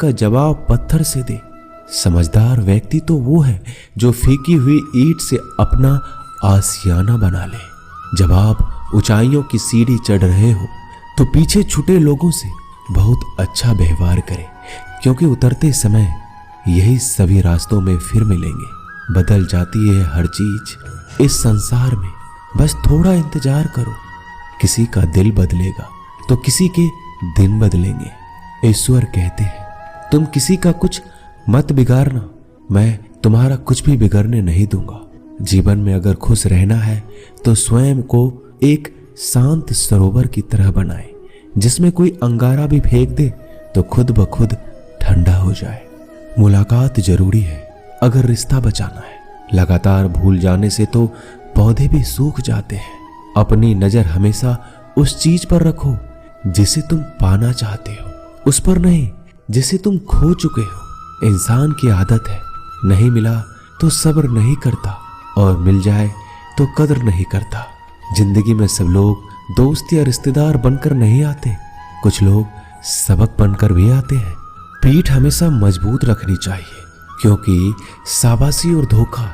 का जवाब पत्थर से दे। समझदार व्यक्ति तो वो है जो फीकी हुई ईंट से अपना आशियाना बना ले। जब आप ऊंचाइयों की सीढ़ी चढ़ रहे हो तो पीछे छूटे लोगों से बहुत अच्छा व्यवहार करें, क्योंकि उतरते समय यही सभी रास्तों में फिर मिलेंगे। बदल जाती है हर चीज इस संसार में, बस थोड़ा इंतजार करो। किसी का दिल बदलेगा तो किसी के दिन बदलेंगे। ईश्वर कहते हैं तुम किसी का कुछ मत बिगाड़ना, मैं तुम्हारा कुछ भी बिगड़ने नहीं दूंगा। जीवन में अगर खुश रहना है तो स्वयं को एक शांत सरोवर की तरह बनाए, जिसमें कोई अंगारा भी फेंक दे तो खुद ब खुद ठंडा हो जाए। मुलाकात जरूरी है अगर रिश्ता बचाना है। लगातार भूल जाने से तो पौधे भी सूख जाते हैं। अपनी नजर हमेशा उस चीज पर रखो जिसे तुम पाना चाहते हो, उस पर नहीं जिसे तुम खो चुके हो। इंसान की आदत है, नहीं मिला तो सब्र नहीं करता और मिल जाए तो कदर नहीं करता। जिंदगी में सब लोग दोस्त या रिश्तेदार बनकर नहीं आते, कुछ लोग सबक बनकर भी आते हैं। पीठ हमेशा मजबूत रखनी चाहिए, क्योंकि शाबाशी और धोखा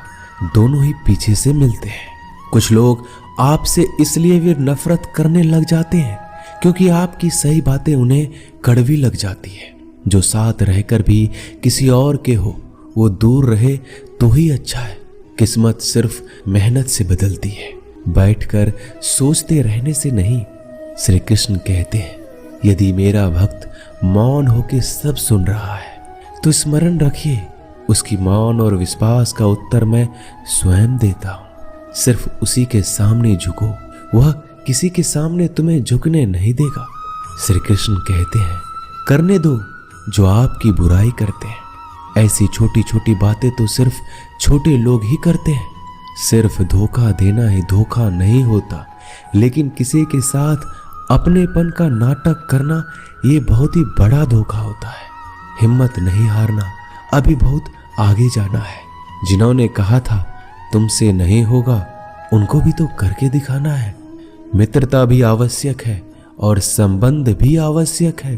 दोनों ही पीछे से मिलते हैं। कुछ लोग आपसे इसलिए भी नफरत करने लग जाते हैं क्योंकि आपकी सही बातें उन्हें कड़वी लग जाती है। जो साथ रहकर भी किसी और के हो वो दूर रहे तो ही अच्छा है। किस्मत सिर्फ मेहनत से बदलती है, बैठकर सोचते रहने से नहीं। श्री कृष्ण कहते हैं यदि मेरा भक्त मौन होके सब सुन रहा है तो स्मरण रखिए उसकी मौन और विश्वास का उत्तर मैं स्वयं देता हूं। सिर्फ उसी के सामने झुको, वह किसी के सामने तुम्हें झुकने नहीं देगा। श्री कृष्ण कहते हैं करने दो जो आपकी बुराई करते हैं। ऐसी छोटी छोटी बातें तो सिर्फ छोटे लोग ही करते हैं। सिर्फ धोखा देना ही धोखा नहीं होता, लेकिन किसी के साथ अपनेपन का नाटक करना ये बहुत ही बड़ा धोखा होता है। हिम्मत नहीं हारना, अभी बहुत आगे जाना है। जिन्होंने कहा था तुमसे नहीं होगा, उनको भी तो करके दिखाना है। मित्रता भी आवश्यक है और संबंध भी आवश्यक है,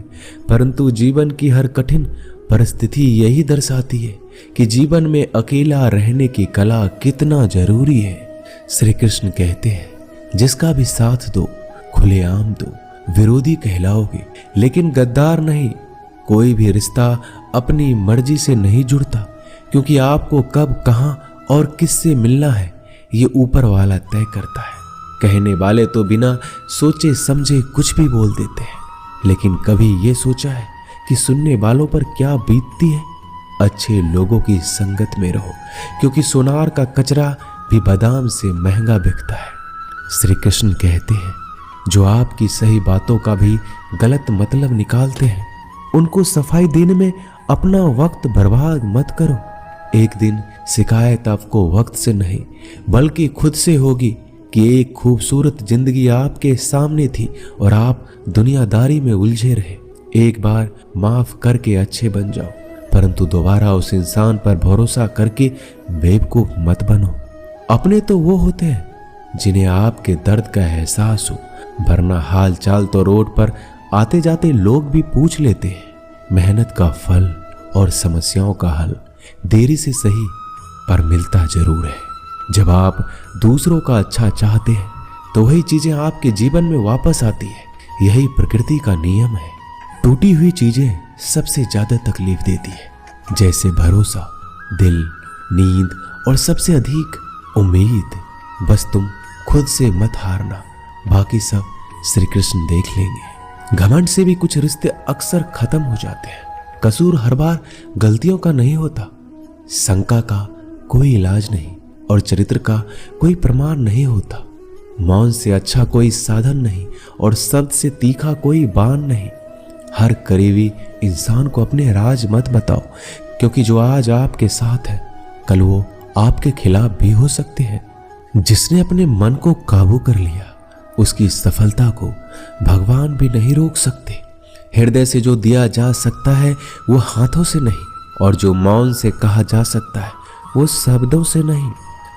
परंतु जीवन की हर कठिन परिस्थिति यही दर्शाती है कि जीवन में अकेला रहने की कला कितना जरूरी है। श्री कृष्ण कहते हैं जिसका भी साथ दो खुलेआम दो, विरोधी कहलाओगे लेकिन गद्दार नहीं। कोई भी रिश्ता अपनी मर्जी से नहीं जुड़ता, क्योंकि आपको कब, कहां और किससे मिलना है ये ऊपर वाला तय करता है। कहने वाले तो बिना सोचे समझे कुछ भी बोल देते हैं, लेकिन कभी ये सोचा है कि सुनने वालों पर क्या बीतती है। अच्छे लोगों की संगत में रहो, क्योंकि सोनार का कचरा भी बादाम से महंगा बिकता है। श्री कृष्ण कहते हैं जो आपकी सही बातों का भी गलत मतलब निकालते हैं, उनको सफाई देने में अपना वक्त बर्बाद मत करो। एक दिन शिकायत आपको वक्त से नहीं बल्कि खुद से होगी कि एक खूबसूरत जिंदगी आपके सामने थी और आप दुनियादारी में उलझे रहे। एक बार माफ करके अच्छे बन जाओ, परंतु दोबारा उस इंसान पर भरोसा करके बेवकूफ मत बनो। अपने तो वो होते हैं जिन्हें आपके दर्द का एहसास हो, वरना हाल चाल तो रोड पर आते जाते लोग भी पूछ लेते हैं। मेहनत का फल और समस्याओं का हल देरी से सही पर मिलता जरूर है। जब आप दूसरों का अच्छा चाहते हैं तो वही चीजें आपके जीवन में वापस आती है। यही प्रकृति का नियम है। टूटी हुई चीजें सबसे ज्यादा तकलीफ देती है, जैसे भरोसा, दिल, नींद और सबसे अधिक उम्मीद। बस तुम खुद से मत हारना, बाकी सब श्री कृष्ण देख लेंगे। घमंड से भी कुछ रिश्ते अक्सर खत्म हो जाते हैं। कसूर हर बार गलतियों का नहीं होता, शंका का कोई इलाज नहीं और चरित्र का कोई प्रमाण नहीं होता। मौन से अच्छा कोई साधन नहीं और शब्द से तीखा कोई बाण नहीं। हर करीबी इंसान को अपने राज मत बताओ, क्योंकि जो आज आपके साथ है कल वो आपके खिलाफ भी हो सकते हैं। जिसने अपने मन को काबू कर लिया उसकी सफलता को भगवान भी नहीं रोक सकते। हृदय से जो दिया जा सकता है वो हाथों से नहीं, और जो मौन से कहा जा सकता है वो शब्दों से नहीं।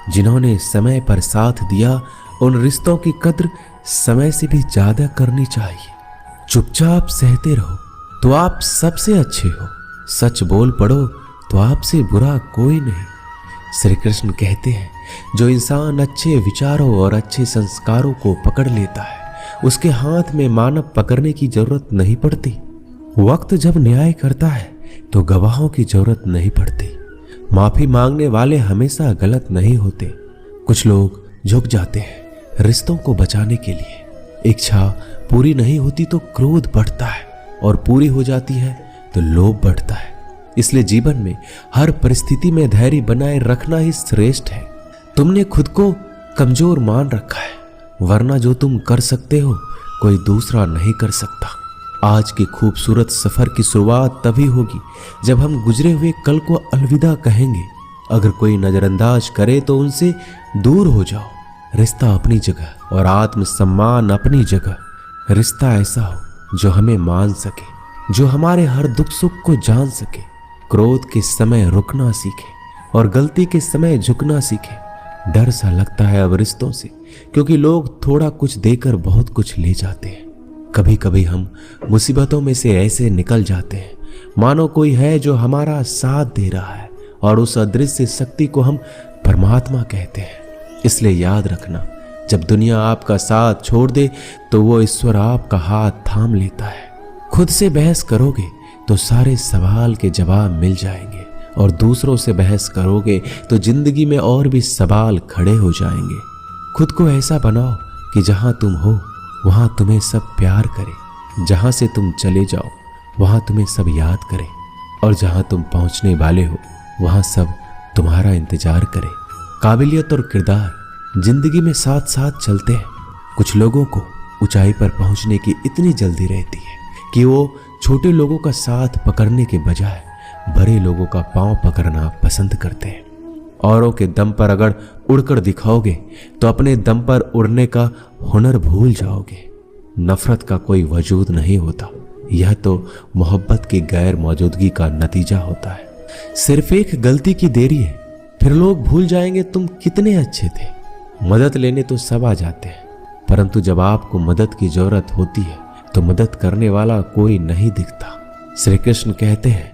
जिन्होंने समय पर साथ दिया उन रिश्तों की कद्र समय से भी ज्यादा करनी चाहिए। चुपचाप सहते रहो तो आप सबसे अच्छे हो, सच बोल पड़ो तो आपसे बुरा कोई नहीं। श्री कृष्ण कहते हैं, जो इंसान अच्छे विचारों और अच्छे संस्कारों को पकड़ लेता है उसके हाथ में मानव पकड़ने की जरूरत नहीं पड़ती। वक्त जब न्याय करता है तो गवाहों की जरूरत नहीं पड़ती। माफी मांगने वाले हमेशा गलत नहीं होते। कुछ लोग झुक जाते हैं रिश्तों को बचाने के लिए। इच्छा पूरी नहीं होती तो क्रोध बढ़ता है और पूरी हो जाती है तो लोभ बढ़ता है। इसलिए जीवन में हर परिस्थिति में धैर्य बनाए रखना ही श्रेष्ठ है। तुमने खुद को कमजोर मान रखा है, वरना जो तुम कर सकते हो कोई दूसरा नहीं कर सकता। आज की खूबसूरत सफर की शुरुआत तभी होगी जब हम गुजरे हुए कल को अलविदा कहेंगे। अगर कोई नजरअंदाज करे तो उनसे दूर हो जाओ। रिश्ता अपनी जगह और आत्मसम्मान अपनी जगह। रिश्ता ऐसा हो जो हमें मान सके, जो हमारे हर दुख सुख को जान सके, क्रोध के समय रुकना सीखे और गलती के समय झुकना सीखे। डर सा लगता है अब रिश्तों से, क्योंकि लोग थोड़ा कुछ देकर बहुत कुछ ले जाते हैं। कभी कभी हम मुसीबतों में से ऐसे निकल जाते हैं मानो कोई है जो हमारा साथ दे रहा है, और उस अदृश्य शक्ति को हम परमात्मा कहते हैं। इसलिए याद रखना, जब दुनिया आपका साथ छोड़ दे तो वो ईश्वर आपका हाथ थाम लेता है। खुद से बहस करोगे तो सारे सवाल के जवाब मिल जाएंगे, और दूसरों से बहस करोगे तो जिंदगी में और भी सवाल खड़े हो जाएंगे। खुद को ऐसा बनाओ कि जहां तुम हो वहां तुम्हें सब प्यार करे, जहां से तुम चले जाओ वहां तुम्हें सब याद करे, और जहां तुम पहुंचने वाले हो वहां सब तुम्हारा इंतजार करे। काबिलियत और किरदार जिंदगी में साथ साथ चलते हैं। कुछ लोगों को ऊंचाई पर पहुंचने की इतनी जल्दी रहती है कि वो छोटे लोगों का साथ पकड़ने के बजाय बड़े लोगों का पांव पकड़ना पसंद करते हैं। औरों के दम पर अगर उड़कर दिखाओगे तो अपने दम पर उड़ने का हुनर भूल जाओगे। नफरत का कोई वजूद नहीं होता, यह तो मोहब्बत की गैर मौजूदगी का नतीजा होता है। सिर्फ एक गलती की देरी है, फिर लोग भूल जाएंगे तुम कितने अच्छे थे। मदद लेने तो सब आ जाते हैं, परंतु जब आपको मदद की जरूरत होती है तो मदद करने वाला कोई नहीं दिखता। श्री कृष्ण कहते हैं,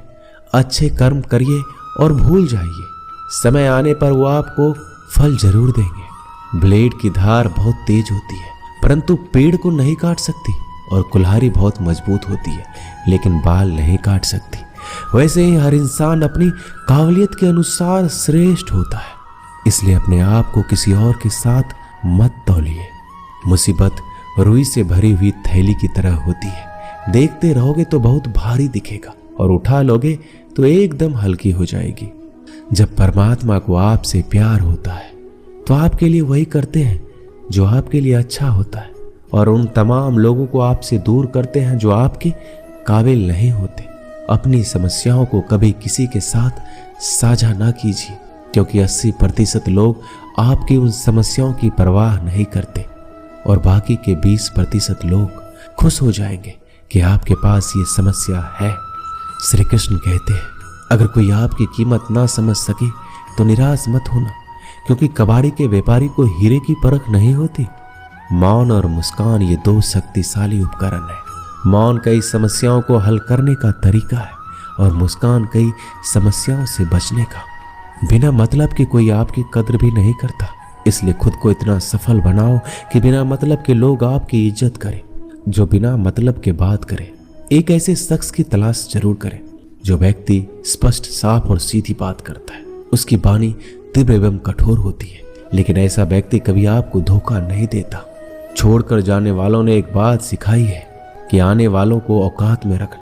अच्छे कर्म करिए और भूल जाइए, समय आने पर वो आपको फल जरूर देंगे। ब्लेड की धार बहुत तेज होती है, परंतु पेड़ को नहीं काट सकती, और कुल्हाड़ी बहुत मजबूत होती है लेकिन बाल नहीं काट सकती। वैसे ही हर इंसान अपनी काबिलियत के अनुसार श्रेष्ठ होता है। इसलिए अपने आप को किसी और के साथ मत तौलिए। मुसीबत रुई से भरी हुई थैली की तरह होती है, देखते रहोगे तो बहुत भारी दिखेगा और उठा लोगे तो एकदम हल्की हो जाएगी। जब परमात्मा को आपसे प्यार होता है तो आपके लिए वही करते हैं जो आपके लिए अच्छा होता है, और उन तमाम लोगों को आपसे दूर करते हैं जो आपके काबिल नहीं होते। अपनी समस्याओं को कभी किसी के साथ साझा ना कीजिए, क्योंकि 80% लोग आपकी उन समस्याओं की परवाह नहीं करते, और बाकी के 20% लोग खुश हो जाएंगे कि आपके पास ये समस्या है। श्री कृष्ण कहते हैं, अगर कोई आपकी कीमत ना समझ सके तो निराश मत होना, क्योंकि कबाड़ी के व्यापारी को हीरे की परख नहीं होती। मौन और मुस्कान ये दो शक्तिशाली उपकरण है। मौन कई समस्याओं को हल करने का तरीका है, और मुस्कान कई समस्याओं से बचने का। बिना मतलब के कोई आपकी कद्र भी नहीं करता, इसलिए खुद को इतना सफल बनाओ कि बिना मतलब के लोग आपकी इज्जत करें। जो बिना मतलब के बात करे, एक ऐसे शख्स की तलाश जरूर करें जो व्यक्ति स्पष्ट, साफ और सीधी बात करता है। उसकी वाणी तीव्र एवं कठोर होती है, लेकिन ऐसा व्यक्ति कभी आपको धोखा नहीं देता। छोड़कर जाने वालों ने एक बात सिखाई है कि आने वालों को औकात में रखना।